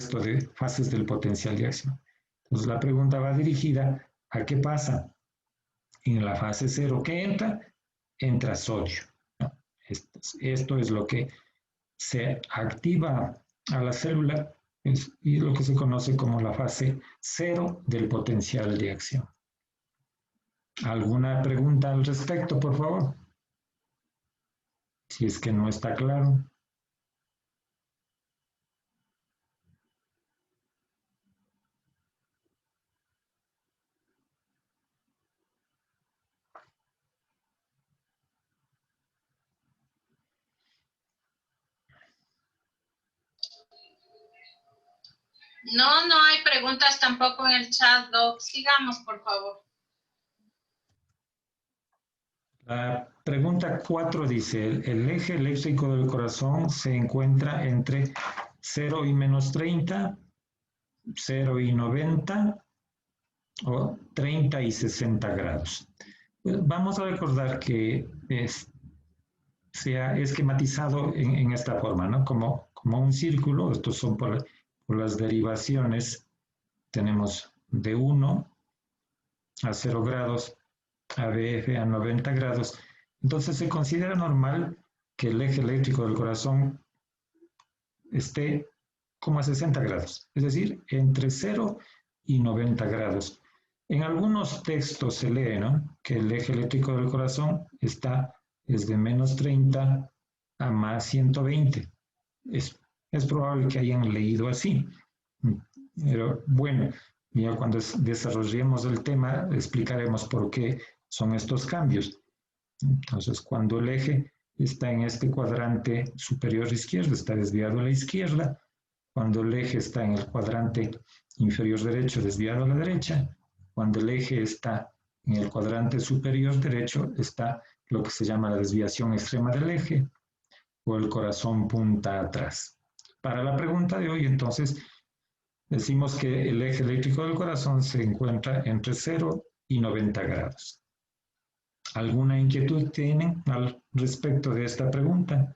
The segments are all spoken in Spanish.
resto de fases del potencial de acción. Entonces la pregunta va dirigida a qué pasa en la fase 0 que entra sodio, ¿no? Esto es lo que se activa a la célula y lo que se conoce como la fase 0 del potencial de acción. ¿Alguna pregunta al respecto, por favor? Si es que no está claro. No, no hay preguntas tampoco en el chat, Doc. Sigamos, por favor. La pregunta 4 dice, el eje eléctrico del corazón se encuentra entre 0 y menos 30, 0 y 90 o 30 y 60 grados. Vamos a recordar que se ha esquematizado en esta forma, ¿no? Como un círculo, estos son por las derivaciones, tenemos de 1 a 0 grados, ABF a 90 grados. Entonces se considera normal que el eje eléctrico del corazón esté como a 60 grados, es decir, entre 0 y 90 grados. En algunos textos se lee, ¿no?, que el eje eléctrico del corazón está desde menos 30 a más 120. Es probable que hayan leído así. Pero bueno, ya cuando desarrollemos el tema explicaremos por qué son estos cambios. Entonces, cuando el eje está en este cuadrante superior izquierdo, está desviado a la izquierda. Cuando el eje está en el cuadrante inferior derecho, desviado a la derecha. Cuando el eje está en el cuadrante superior derecho, está lo que se llama la desviación extrema del eje o el corazón punta atrás. Para la pregunta de hoy, entonces, decimos que el eje eléctrico del corazón se encuentra entre 0 y 90 grados. ¿Alguna inquietud tienen al respecto de esta pregunta?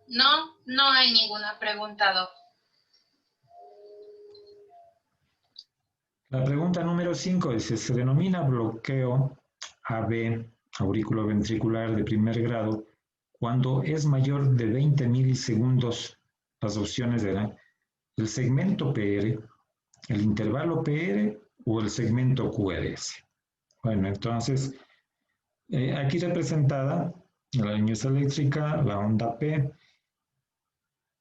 No, no hay ninguna pregunta, Doc. La pregunta número 5 dice, se denomina bloqueo AB, auriculoventricular de primer grado, cuando es mayor de 20 milisegundos. Las opciones eran el segmento PR, el intervalo PR o el segmento QRS. Bueno, entonces, aquí representada la línea eléctrica, la onda P,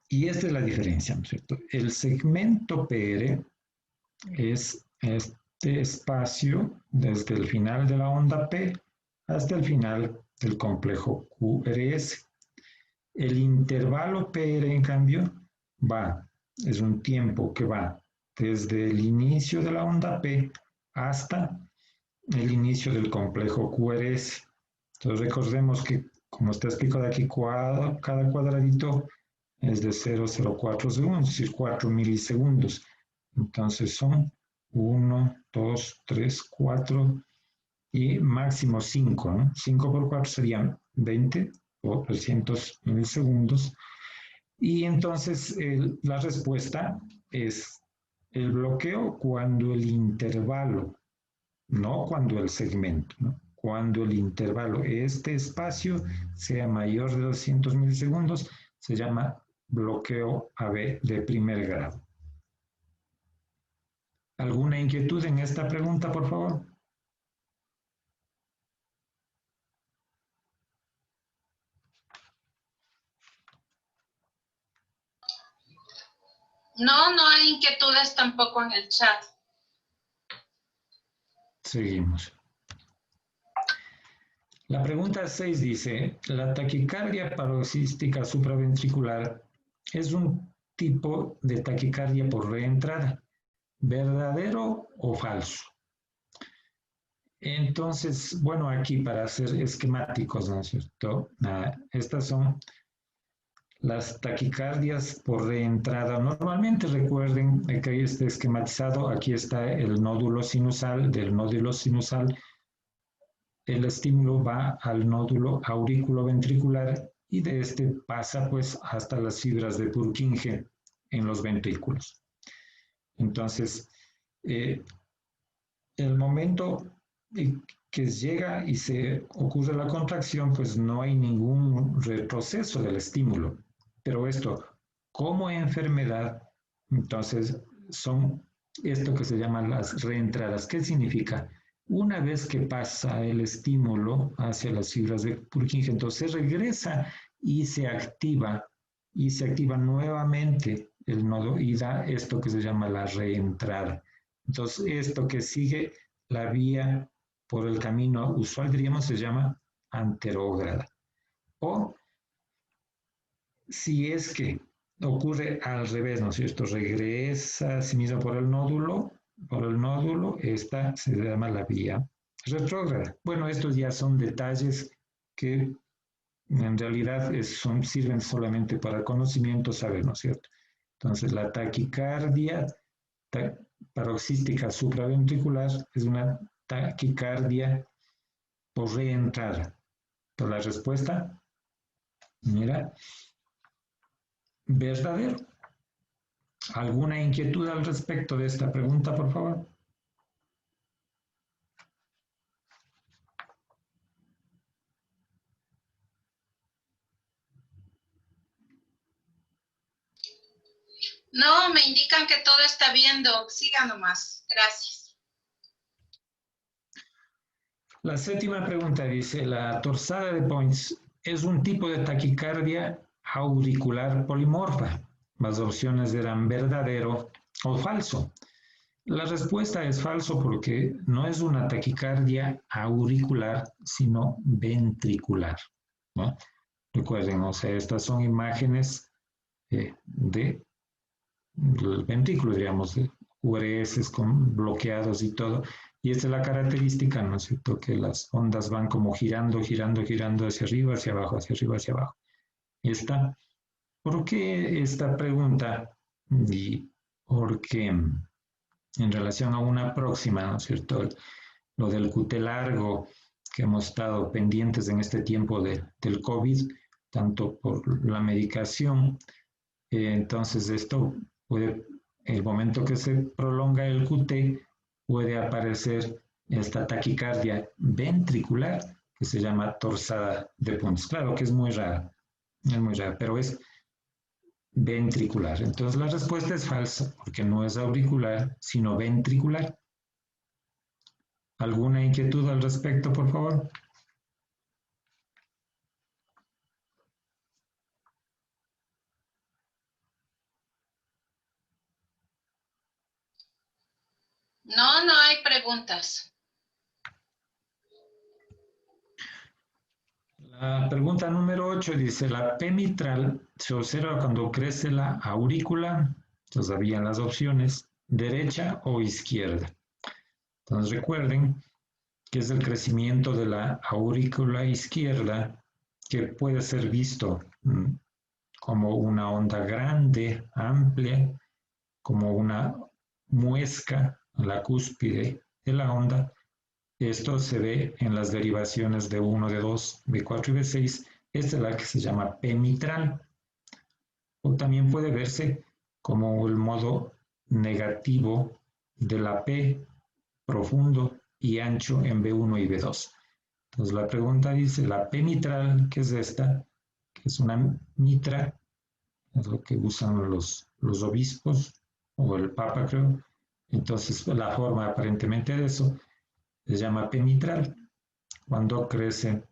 y esta es la diferencia, ¿no es cierto? El segmento PR es este espacio desde el final de la onda P hasta el final del complejo QRS. El intervalo PR, en cambio, es un tiempo que va desde el inicio de la onda P hasta el inicio del complejo QRS. Entonces recordemos que, como está explicado aquí, cada cuadradito es de 0,04 segundos, es decir, 4 milisegundos. Entonces son 1, 2, 3, 4 y máximo 5, ¿no? 5 por 4 serían 20 o 300 milisegundos. Y entonces la respuesta es el bloqueo cuando el intervalo, no cuando el segmento, ¿no? Cuando el intervalo, este espacio, sea mayor de 200 milisegundos, se llama bloqueo AB de primer grado. ¿Alguna inquietud en esta pregunta, por favor? No, no hay inquietudes tampoco en el chat. Seguimos. La pregunta 6 dice, la taquicardia paroxística supraventricular es un tipo de taquicardia por reentrada, ¿verdadero o falso? Entonces, bueno, aquí para ser esquemáticos, ¿no es cierto? Estas son las taquicardias por reentrada. Normalmente recuerden que hay este esquematizado, aquí está el nódulo sinusal, del nódulo sinusal el estímulo va al nódulo aurículo-ventricular y de este pasa pues hasta las fibras de Purkinje en los ventrículos. Entonces, el momento que llega y se ocurre la contracción, pues no hay ningún retroceso del estímulo. Pero esto, como enfermedad, entonces son esto que se llaman las reentradas. ¿Qué significa? Una vez que pasa el estímulo hacia las fibras de Purkinje, entonces regresa y se activa nuevamente el nodo y da esto que se llama la reentrada. Entonces, esto que sigue la vía por el camino usual, diríamos, se llama anterógrada. O si es que ocurre al revés, ¿no es cierto? Regresa a sí mismo por el nódulo, esta se llama la vía retrógrada. Bueno, estos ya son detalles que en realidad sirven solamente para conocimiento, saber, ¿no es cierto? Entonces, la taquicardia paroxística supraventricular es una taquicardia por reentrada. Entonces, la respuesta, mira, verdadero. ¿Alguna inquietud al respecto de esta pregunta, por favor? No, me indican que todo está bien, Doc. Siga nomás. Gracias. La séptima pregunta dice, la torsada de Points es un tipo de taquicardia auricular polimorfa. Las opciones eran verdadero o falso. La respuesta es falso porque no es una taquicardia auricular, sino ventricular, ¿no? Recuerden, o sea, estas son imágenes del ventrículo, digamos, de URS con bloqueados y todo. Y esta es la característica, ¿no es cierto? Que las ondas van como girando, girando, girando hacia arriba, hacia abajo, hacia arriba, hacia abajo. Esta, ¿por qué esta pregunta? Y porque en relación a una próxima, ¿no es cierto? Lo del QT largo, que hemos estado pendientes en este tiempo del COVID, tanto por la medicación, entonces esto puede, el momento que se prolonga el QT, puede aparecer esta taquicardia ventricular, que se llama torsada de Points. Claro que es muy rara, pero es ventricular. Entonces la respuesta es falsa, porque no es auricular, sino ventricular. ¿Alguna inquietud al respecto, por favor? No, no hay preguntas. La pregunta número 8 dice, la P mitral se observa cuando crece la aurícula, entonces habían las opciones, derecha o izquierda. Entonces recuerden que es el crecimiento de la aurícula izquierda que puede ser visto como una onda grande, amplia, como una muesca a la cúspide de la onda. Esto se ve en las derivaciones de 1, de 2, B4 y B6. Esta es la que se llama P mitral. O también puede verse como el modo negativo de la P profundo y ancho en B1 y B2. Entonces la pregunta dice, la P mitral, ¿qué es esta? Que es una mitra, es lo que usan los obispos o el papa, creo. Entonces la forma aparentemente de eso se llama P mitral. Cuando crece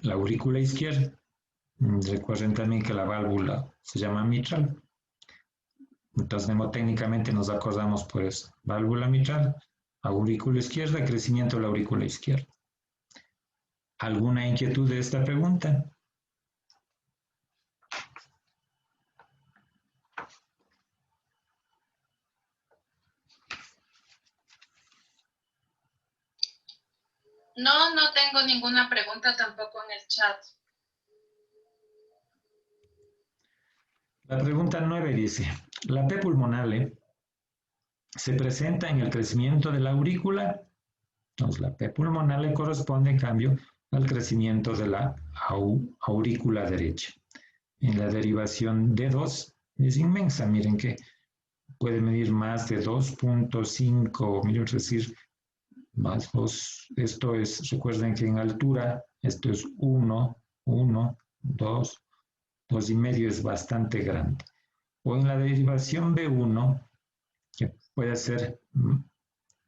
la aurícula izquierda, recuerden también que la válvula se llama mitral. Entonces, mnemotécnicamente nos acordamos por eso. Válvula mitral, aurícula izquierda, crecimiento de la aurícula izquierda. ¿Alguna inquietud de esta pregunta? No, no tengo ninguna pregunta tampoco en el chat. La pregunta 9 dice, la P pulmonale se presenta en el crecimiento de la aurícula. Entonces, la P pulmonale corresponde, en cambio, al crecimiento de la aurícula derecha. En la derivación D2 es inmensa, miren que puede medir más de 2.5 milímetros, es decir, más 2, esto es, recuerden que en altura, esto es 1, 2, 2,5 es bastante grande. O en la derivación B1, que puede ser,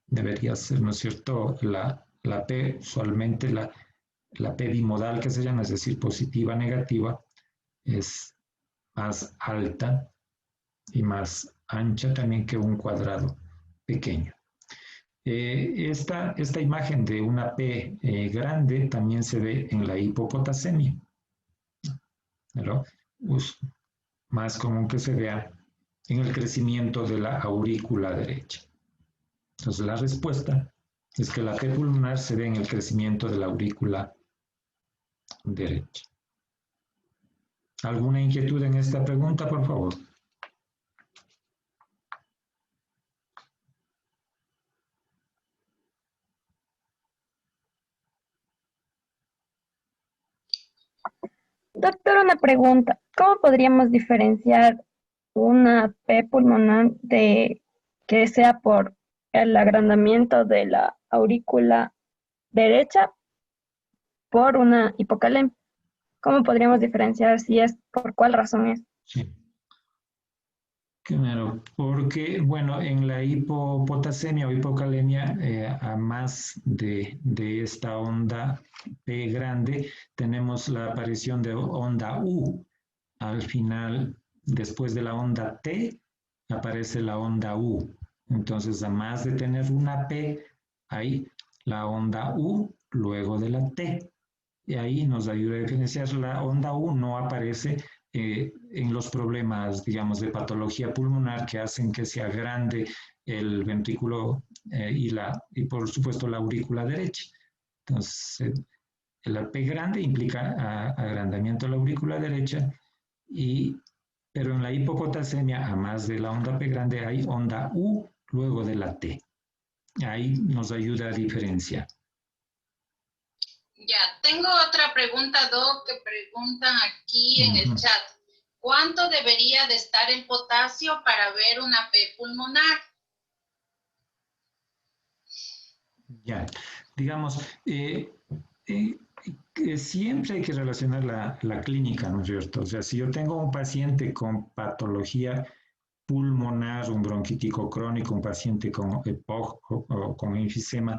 debería ser, ¿no es cierto?, la P, usualmente la P bimodal que se llama, es decir, positiva, negativa, es más alta y más ancha también que un cuadrado pequeño. Esta imagen de una P grande también se ve en la hipopotasemia, ¿no? Más común que se vea en el crecimiento de la aurícula derecha. Entonces la respuesta es que la P pulmonar se ve en el crecimiento de la aurícula derecha. ¿Alguna inquietud en esta pregunta, por favor? Doctor, una pregunta. ¿Cómo podríamos diferenciar una P pulmonar de que sea por el agrandamiento de la aurícula derecha por una hipocalemia? ¿Cómo podríamos diferenciar si es por cuál razón es? Sí. Claro, porque, bueno, en la hipopotasemia o hipocalemia, a más de esta onda P grande, tenemos la aparición de onda U. Al final, después de la onda T, aparece la onda U. Entonces, a más de tener una P, hay la onda U luego de la T. Y ahí nos ayuda a diferenciar. La onda U no aparece en los problemas, digamos, de patología pulmonar que hacen que se agrande el ventrículo y por supuesto, la aurícula derecha. Entonces, la P grande implica agrandamiento de la aurícula derecha, pero en la hipopotasemia, a más de la onda P grande, hay onda U luego de la T. Ahí nos ayuda a diferenciar. Ya, tengo otra pregunta, Doc, que preguntan aquí en el chat. ¿Cuánto debería de estar el potasio para ver una P pulmonar? Ya, digamos, siempre hay que relacionar la clínica, ¿no es cierto? O sea, si yo tengo un paciente con patología pulmonar, un bronquítico crónico, un paciente con EPOC o con enfisema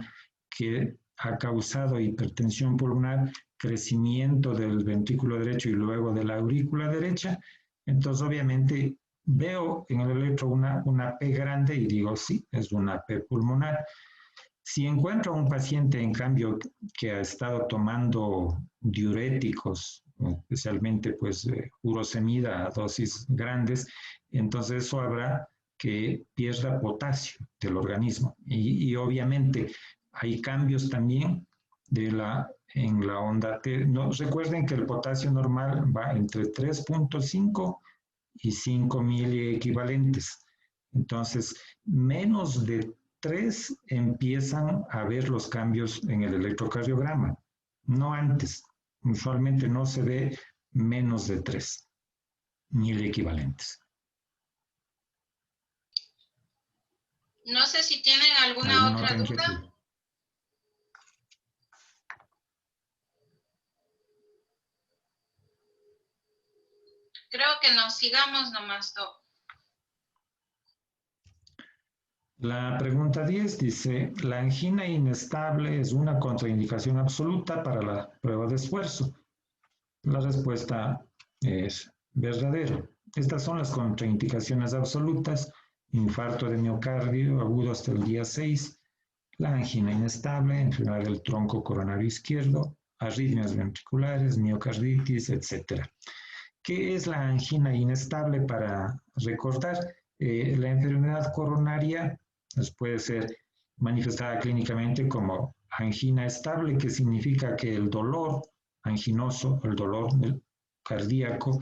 que ha causado hipertensión pulmonar, crecimiento del ventrículo derecho y luego de la aurícula derecha, entonces obviamente veo en el electro una P grande y digo, sí, es una P pulmonar. Si encuentro a un paciente, en cambio, que ha estado tomando diuréticos, especialmente pues furosemida a dosis grandes, entonces eso habrá que pierda potasio del organismo. Y obviamente hay cambios también en la onda T. No, recuerden que el potasio normal va entre 3.5 y 5 miliequivalentes. Entonces, menos de 3 empiezan a ver los cambios en el electrocardiograma, no antes. Usualmente no se ve menos de 3 miliequivalentes. No sé si tienen alguna otra duda. Inquietud? Creo que nos sigamos nomás, Doc. La pregunta 10 dice, ¿la angina inestable es una contraindicación absoluta para la prueba de esfuerzo? La respuesta es verdadero. Estas son las contraindicaciones absolutas: infarto de miocardio agudo hasta el día 6, la angina inestable, enfermedad del tronco coronario izquierdo, arritmias ventriculares, miocarditis, etc. ¿Qué es la angina inestable? Para recordar, la enfermedad coronaria puede ser manifestada clínicamente como angina estable, que significa que el dolor anginoso, el dolor cardíaco,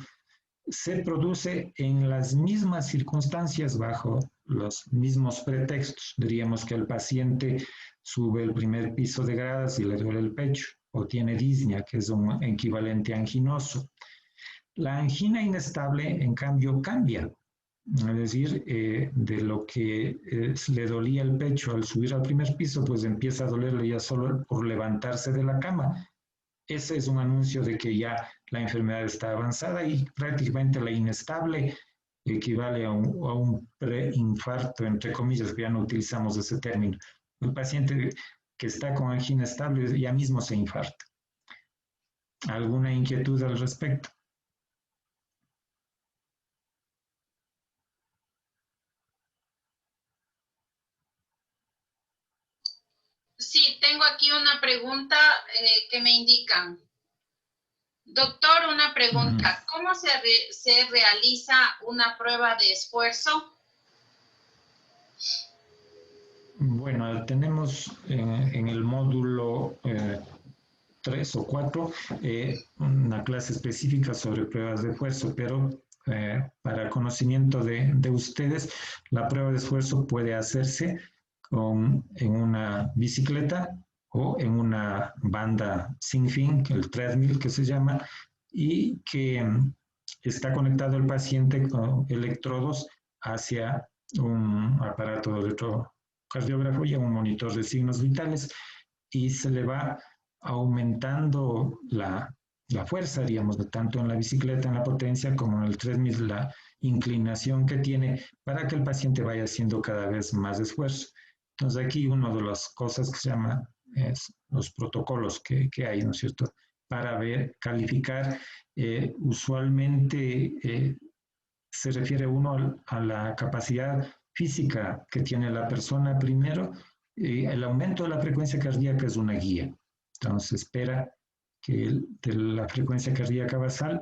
se produce en las mismas circunstancias, bajo los mismos pretextos. Diríamos que el paciente sube el primer piso de gradas y le duele el pecho, o tiene disnea, que es un equivalente anginoso. La angina inestable, en cambio, cambia. Es decir, de lo que le dolía el pecho al subir al primer piso, pues empieza a dolerle ya solo por levantarse de la cama. Ese es un anuncio de que ya la enfermedad está avanzada y prácticamente la inestable equivale a un preinfarto, entre comillas, que ya no utilizamos ese término. El paciente que está con angina estable ya mismo se infarta. ¿Alguna inquietud al respecto? Sí, tengo aquí una pregunta que me indican. Doctor, una pregunta. ¿Cómo se realiza una prueba de esfuerzo? Bueno, tenemos en el módulo 3 o 4 una clase específica sobre pruebas de esfuerzo, pero para conocimiento de ustedes, la prueba de esfuerzo puede hacerse en una bicicleta o en una banda sin fin, el treadmill que se llama, y que está conectado el paciente con electrodos hacia un aparato de electrocardiógrafo y a un monitor de signos vitales, y se le va aumentando la fuerza, digamos, tanto en la bicicleta, en la potencia, como en el treadmill, la inclinación que tiene para que el paciente vaya haciendo cada vez más esfuerzo. Entonces aquí una de las cosas que se llama es los protocolos que hay, ¿no es cierto?, para ver, calificar. Usualmente se refiere uno a la capacidad física que tiene la persona primero. El aumento de la frecuencia cardíaca es una guía. Entonces espera que de la frecuencia cardíaca basal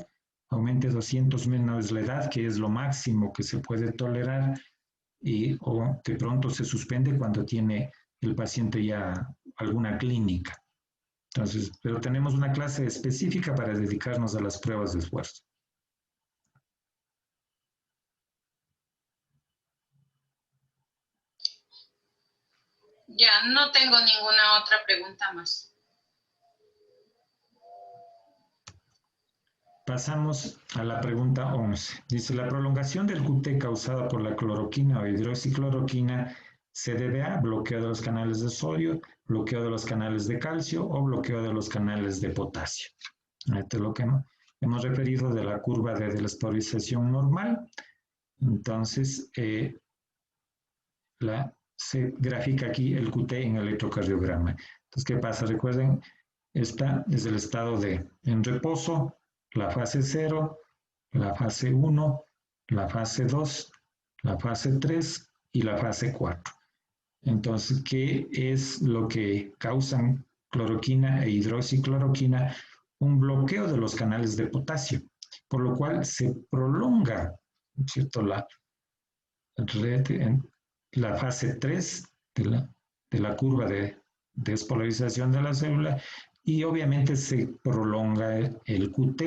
aumente 200 menos la edad, que es lo máximo que se puede tolerar, o de pronto se suspende cuando tiene el paciente ya alguna clínica. Entonces, pero tenemos una clase específica para dedicarnos a las pruebas de esfuerzo. Ya, no tengo ninguna otra pregunta más. Pasamos a la pregunta 11. Dice, la prolongación del QT causada por la cloroquina o hidroxicloroquina se debe a bloqueo de los canales de sodio, bloqueo de los canales de calcio o bloqueo de los canales de potasio. Esto es lo que hemos referido de la curva de despolarización normal. Entonces, se grafica aquí el QT en el electrocardiograma. Entonces, ¿qué pasa? Recuerden, esta es el estado en reposo, la fase 0, la fase 1, la fase 2, la fase 3 y la fase 4. Entonces, ¿qué es lo que causan cloroquina e hidroxicloroquina? Un bloqueo de los canales de potasio, por lo cual se prolonga, ¿cierto?, la fase 3 de la curva de despolarización de la célula, y obviamente se prolonga el QT.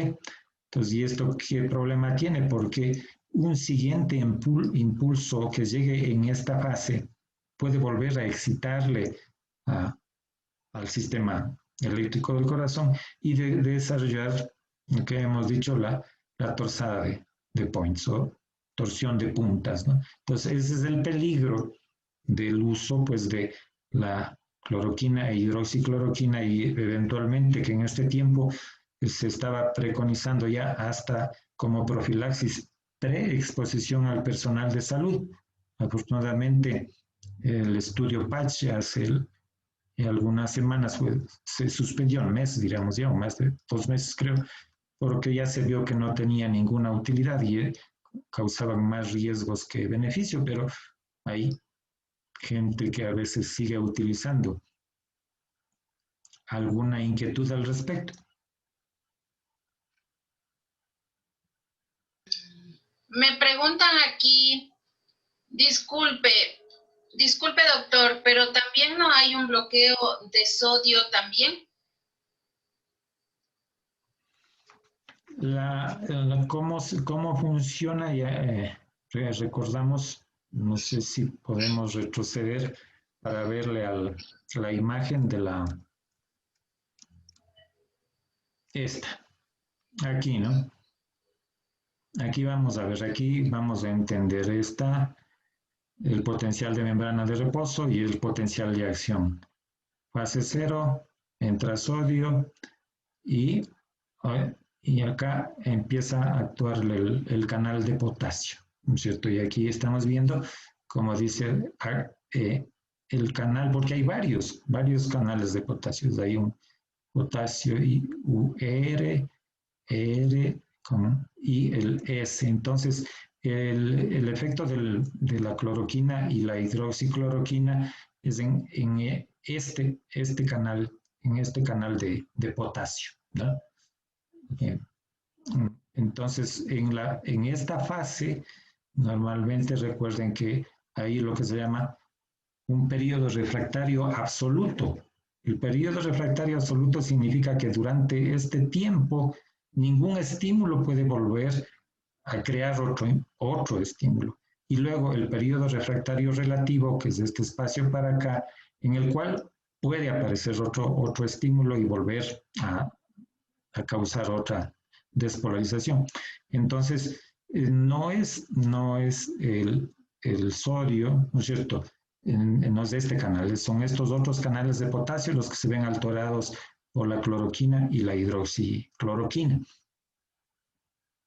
Entonces, ¿y esto qué problema tiene? Porque un siguiente impulso que llegue en esta fase puede volver a excitarle al sistema eléctrico del corazón y desarrollar lo que hemos dicho, la torsada de points o torsión de puntas, ¿no? Entonces, ese es el peligro del uso, pues, de la cloroquina e hidroxicloroquina, y eventualmente que en este tiempo se estaba preconizando ya hasta como profilaxis preexposición al personal de salud. Afortunadamente, el estudio PATCH hace algunas semanas se suspendió un mes, digamos, ya, o más de 2 meses creo, porque ya se vio que no tenía ninguna utilidad y causaban más riesgos que beneficio, pero hay gente que a veces sigue utilizando. ¿Alguna inquietud al respecto? Me preguntan aquí, disculpe doctor, pero también no hay un bloqueo de sodio también. cómo funciona, ya recordamos, no sé si podemos retroceder para verle la imagen de esta, aquí, ¿no? Aquí vamos a ver, aquí vamos a entender el potencial de membrana de reposo y el potencial de acción. Fase 0, entra sodio y acá empieza a actuar el canal de potasio, ¿no es cierto? Y aquí estamos viendo, como dice, el canal, porque hay varios canales de potasio. Hay un potasio y UR, ER y el S. Entonces, el efecto de la cloroquina y la hidroxicloroquina es en este canal de potasio, ¿no? Bien. Entonces, en esta fase, normalmente recuerden que hay lo que se llama un periodo refractario absoluto. El periodo refractario absoluto significa que durante este tiempo ningún estímulo puede volver a crear otro estímulo. Y luego el periodo refractario relativo, que es este espacio para acá, en el cual puede aparecer otro estímulo y volver a causar otra despolarización. Entonces, no es el sodio, ¿no es cierto? No es de este canal, son estos otros canales de potasio los que se ven alterados por la cloroquina y la hidroxicloroquina.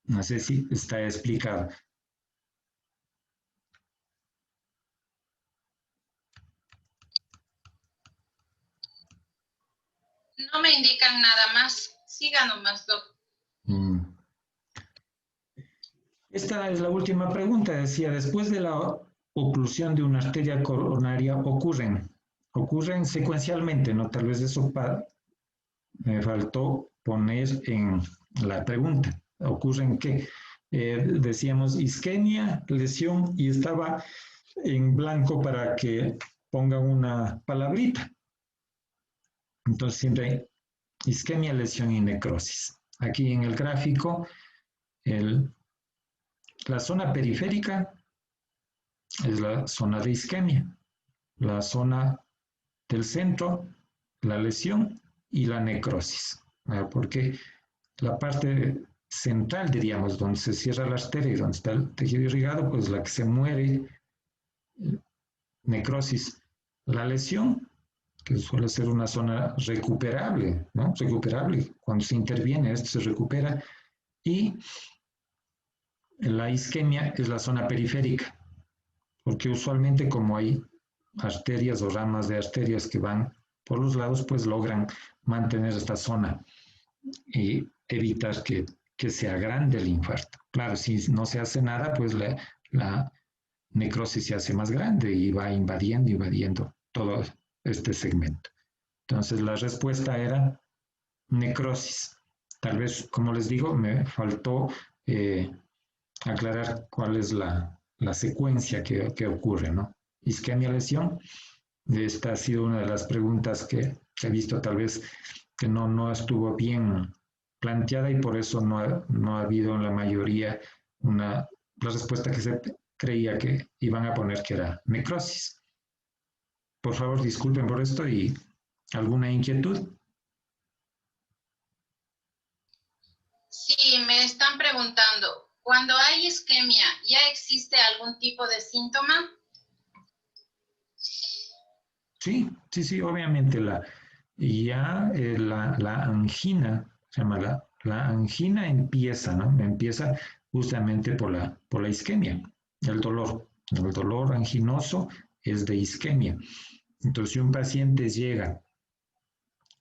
No sé si está explicado. No me indican nada más. Siga nomás, Doc. Esta es la última pregunta. Decía, después de la oclusión de una arteria coronaria ocurren secuencialmente, ¿no? Tal vez eso me faltó poner en la pregunta. ¿Ocurren qué? Decíamos isquemia, lesión, y estaba en blanco para que pongan una palabrita. Entonces siempre hay isquemia, lesión y necrosis. Aquí en el gráfico, la zona periférica es la zona de isquemia, la zona del centro, la lesión y la necrosis, porque la parte central, diríamos, donde se cierra la arteria y donde está el tejido irrigado, pues la que se muere, necrosis. La lesión, que suele ser una zona recuperable, ¿no? Recuperable, cuando se interviene, esto se recupera, y la isquemia es la zona periférica, porque usualmente como hay arterias o ramas de arterias que van por los lados, pues logran mantener esta zona y evitar que se agrande el infarto. Claro, si no se hace nada, pues la necrosis se hace más grande y va invadiendo todo este segmento. Entonces la respuesta era necrosis. Tal vez, como les digo, me faltó aclarar cuál es la secuencia que ocurre, ¿no? Isquemia, lesión. Esta ha sido una de las preguntas que he visto tal vez que no estuvo bien planteada y por eso no ha habido en la mayoría la respuesta que se creía que iban a poner que era necrosis. Por favor, disculpen por esto y ¿alguna inquietud? Sí, me están preguntando, cuando hay isquemia, ¿ya existe algún tipo de síntoma? Sí, obviamente la angina, se llama la angina empieza, ¿no? Empieza justamente por la isquemia, el dolor anginoso es de isquemia. Entonces, si un paciente llega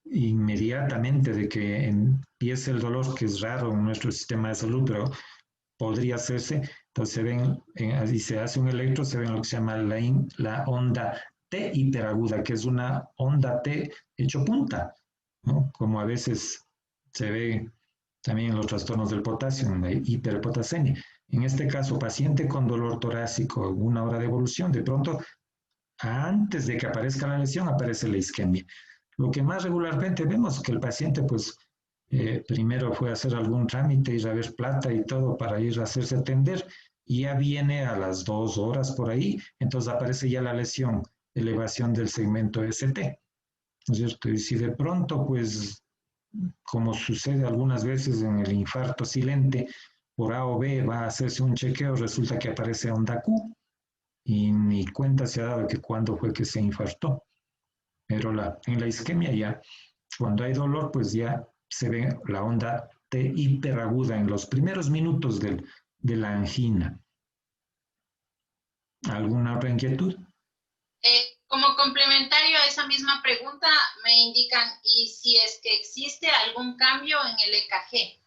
inmediatamente de que empiece el dolor, que es raro en nuestro sistema de salud, pero podría hacerse, entonces y se hace un electro, se ve lo que se llama la onda T hiperaguda, que es una onda T hecho punta, ¿no? Como a veces se ve también en los trastornos del potasio, en la hiperpotasemia. En este caso, paciente con dolor torácico, una hora de evolución, de pronto, antes de que aparezca la lesión, aparece la isquemia. Lo que más regularmente vemos es que el paciente, pues, primero fue a hacer algún trámite, ir a ver plata y todo para ir a hacerse atender, y ya viene a las 2 horas por ahí, entonces aparece ya la lesión, elevación del segmento ST, ¿no es cierto? Y si de pronto, pues, como sucede algunas veces en el infarto silente, por A o B va a hacerse un chequeo, resulta que aparece onda Q, y ni cuenta se ha dado de que cuándo fue que se infartó. Pero en la isquemia ya, cuando hay dolor, pues ya se ve la onda T hiperaguda en los primeros minutos de la angina. ¿Alguna otra inquietud? Como complementario a esa misma pregunta, me indican, ¿y si es que existe algún cambio en el EKG?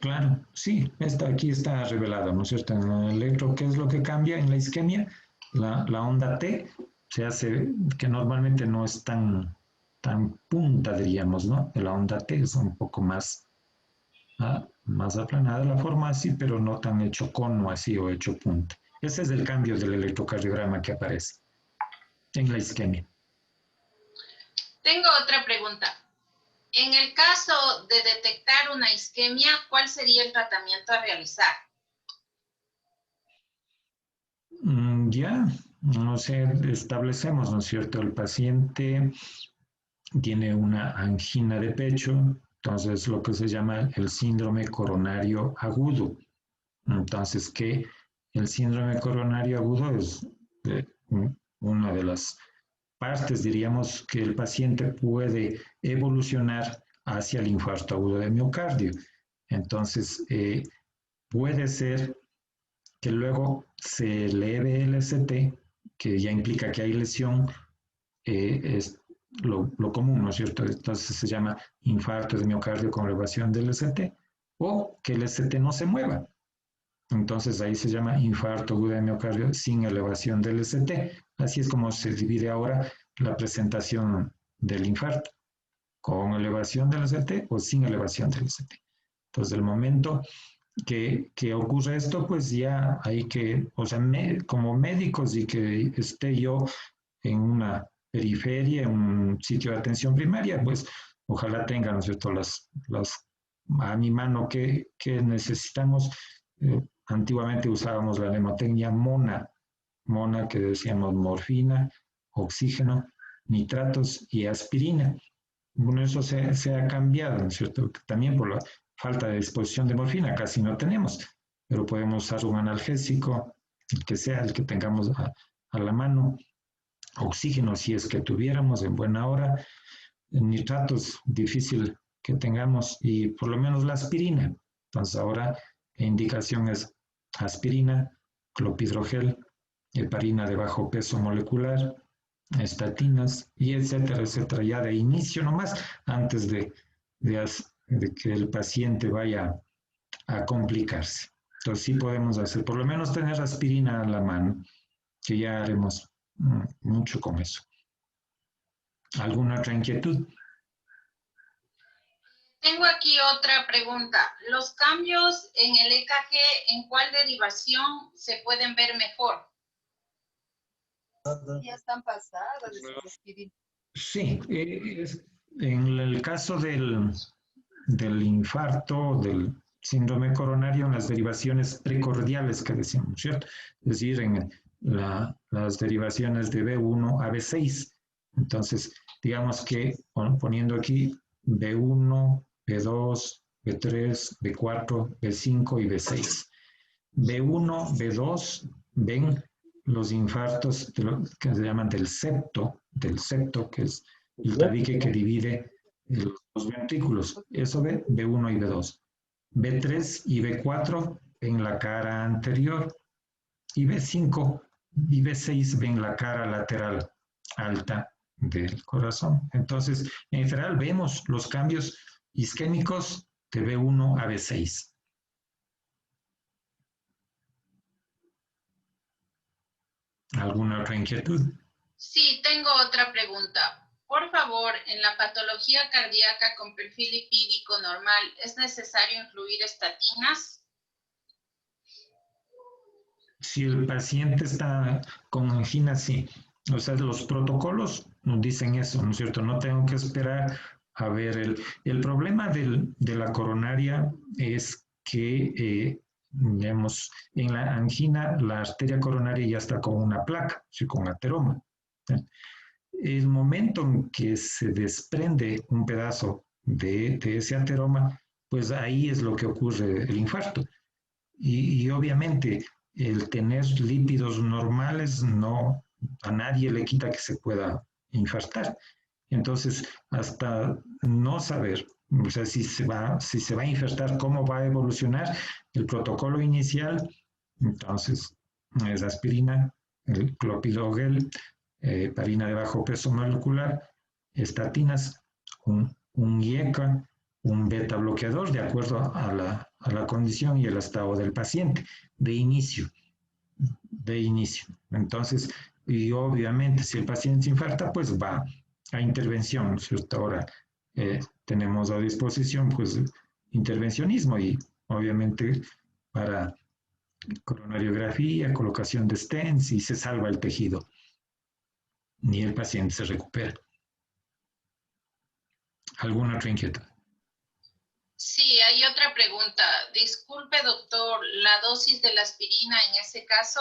Claro, sí, aquí está revelado, ¿no es cierto? En el electro, ¿qué es lo que cambia en la isquemia? La onda T se hace, que normalmente no es tan punta, diríamos, ¿no? La onda T es un poco más aplanada la forma así, pero no tan hecho cono así o hecho punta. Ese es el cambio del electrocardiograma que aparece en la isquemia. Tengo otra pregunta. En el caso de detectar una isquemia, ¿cuál sería el tratamiento a realizar? Ya, no sé, establecemos, ¿no es cierto? El paciente tiene una angina de pecho, entonces lo que se llama el síndrome coronario agudo. Entonces, que el síndrome coronario agudo es una de las partes, diríamos, que el paciente puede evolucionar hacia el infarto agudo de miocardio. Entonces, puede ser que luego se eleve el ST, que ya implica que hay lesión, es lo común, ¿no es cierto? Entonces se llama infarto de miocardio con elevación del ST, o que el ST no se mueva. Entonces ahí se llama infarto agudo de miocardio sin elevación del ST. Así es como se divide ahora la presentación del infarto, con elevación del ST o sin elevación del ST. Entonces, el momento que ocurre esto, pues ya hay que, o sea, como médicos y que esté yo en una periferia, en un sitio de atención primaria, pues ojalá tengan, ¿no es cierto?, a mi mano que necesitamos. Antiguamente usábamos la mnemotecnia mona que decíamos morfina, oxígeno, nitratos y aspirina. Bueno, eso se ha cambiado, ¿no es cierto? También por la falta de disposición de morfina, casi no tenemos, pero podemos usar un analgésico, el que sea, el que tengamos a la mano, oxígeno si es que tuviéramos en buena hora, nitratos difícil que tengamos y por lo menos la aspirina. Entonces ahora la indicación es aspirina, clopidogrel, heparina de bajo peso molecular, estatinas y etcétera, etcétera, ya de inicio nomás, antes de que el paciente vaya a complicarse. Entonces sí podemos hacer, por lo menos tener aspirina a la mano, que ya haremos mucho con eso. ¿Alguna otra inquietud? Tengo aquí otra pregunta. ¿Los cambios en el EKG, en cuál derivación se pueden ver mejor? Ya están pasadas. Sí, en el caso del infarto, del síndrome coronario, en las derivaciones precordiales que decíamos, ¿cierto? Es decir, en las derivaciones de B1 a B6. Entonces, digamos que poniendo aquí B1, B2, B3, B4, B5 y B6. B1, B2 ven los infartos que se llaman del septo, que es el tabique que divide los ventrículos. Eso ve B1 y B2. B3 y B4 ven la cara anterior y B5 y B6 ven la cara lateral alta del corazón. Entonces, en general vemos los cambios isquémicos de B1 a B6. ¿Alguna otra inquietud? Sí, tengo otra pregunta. Por favor, en la patología cardíaca con perfil lipídico normal, ¿es necesario incluir estatinas? Si el paciente está con angina, sí. O sea, los protocolos nos dicen eso, ¿no es cierto? No tengo que esperar a ver el problema de la coronaria es que, digamos, en la angina la arteria coronaria ya está con una placa, sí, con ateroma. El momento en que se desprende un pedazo de ese ateroma, pues ahí es lo que ocurre el infarto. Y obviamente el tener lípidos normales no a nadie le quita que se pueda infartar. Entonces, hasta no saber, o sea, si se va a infartar, cómo va a evolucionar el protocolo inicial, entonces es aspirina, el clopidogrel, heparina de bajo peso molecular, estatinas, un IECA, un beta bloqueador de acuerdo a la condición y el estado del paciente de inicio. Entonces, y obviamente si el paciente se infarta, pues va a intervención, ¿cierto? Ahora tenemos a disposición pues intervencionismo y obviamente para coronariografía, colocación de stents y se salva el tejido y el paciente se recupera. ¿Alguna otra inquietud? Sí, hay otra pregunta. Disculpe, doctor, ¿la dosis de la aspirina en ese caso?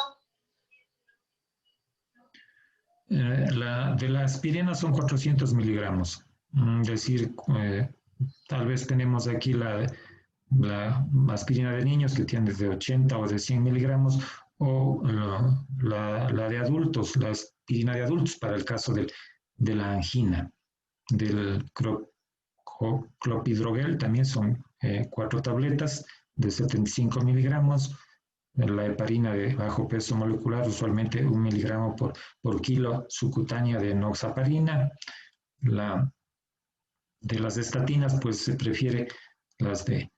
De la aspirina son 400 miligramos. Es decir, tal vez tenemos aquí la aspirina de niños que tiene de 80 o de 100 miligramos o la de adultos, la aspirina de adultos para el caso de la angina. Del clopidogrel también son 4 tabletas de 75 miligramos. La heparina de bajo peso molecular, usualmente 1 miligramo por kilo subcutánea de enoxaparina. De las estatinas, pues se prefiere las de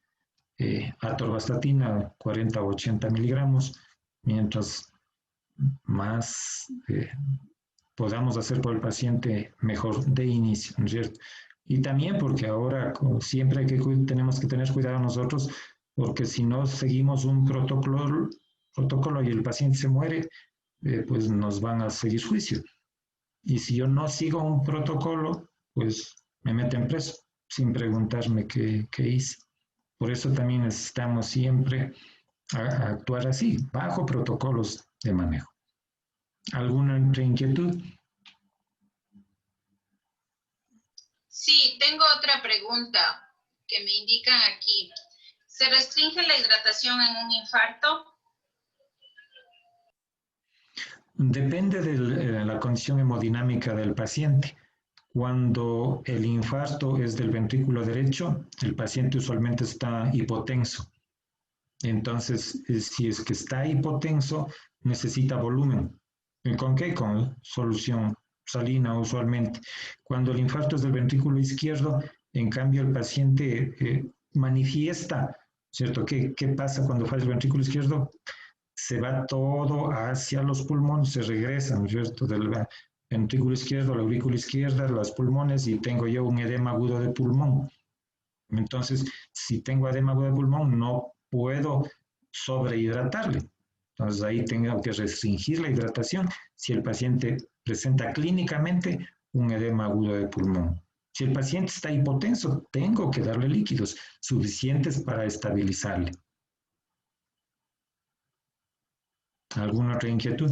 atorvastatina, 40 o 80 miligramos, mientras más podamos hacer por el paciente, mejor de inicio, ¿no es cierto? Y también porque ahora siempre tenemos que tener cuidado nosotros, porque si no seguimos un protocolo y el paciente se muere, pues nos van a seguir juicio. Y si yo no sigo un protocolo, pues me meten preso sin preguntarme qué hice. Por eso también necesitamos siempre actuar así, bajo protocolos de manejo. ¿Alguna otra inquietud? Sí, tengo otra pregunta que me indican aquí. ¿Se restringe la hidratación en un infarto? Depende de la condición hemodinámica del paciente. Cuando el infarto es del ventrículo derecho, el paciente usualmente está hipotenso. Entonces, si es que está hipotenso, necesita volumen. ¿Con qué? Con solución salina usualmente. Cuando el infarto es del ventrículo izquierdo, en cambio el paciente manifiesta, ¿cierto? ¿Qué pasa cuando falla el ventrículo izquierdo? Se va todo hacia los pulmones, se regresa, ¿no es cierto? Del ventrículo izquierdo, la aurícula izquierda, los pulmones y tengo yo un edema agudo de pulmón. Entonces, si tengo edema agudo de pulmón, no puedo sobrehidratarle. Entonces, ahí tengo que restringir la hidratación si el paciente presenta clínicamente un edema agudo de pulmón. Si el paciente está hipotenso, tengo que darle líquidos suficientes para estabilizarle. ¿Alguna otra inquietud?